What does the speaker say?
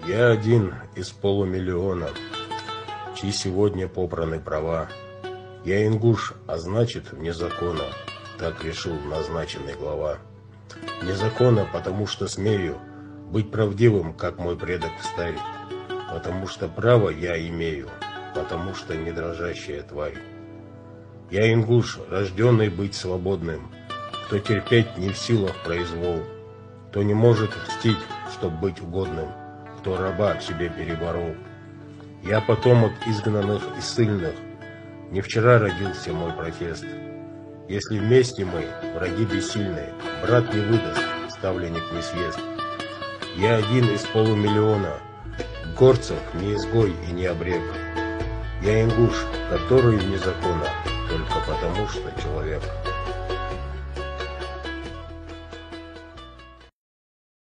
Я один из полумиллиона, чьи сегодня попраны права. Я ингуш, а значит вне закона, так решил назначенный глава. Вне закона, потому что смею быть правдивым, как мой предок встарь, потому что право я имею, потому что не дрожащая тварь. Я ингуш, рожденный быть свободным, кто терпеть не в силах произвол, кто не может мстить, чтоб быть угодным, кто раба к себе переборол. Я потомок изгнанных и ссыльных, не вчера родился мой протест. Если вместе мы, враги бессильные, брат не выдаст, ставленник не съест. Я один из полумиллиона, горцев не изгой и не обрек. Я ингуш, который вне закона, только потому что человек.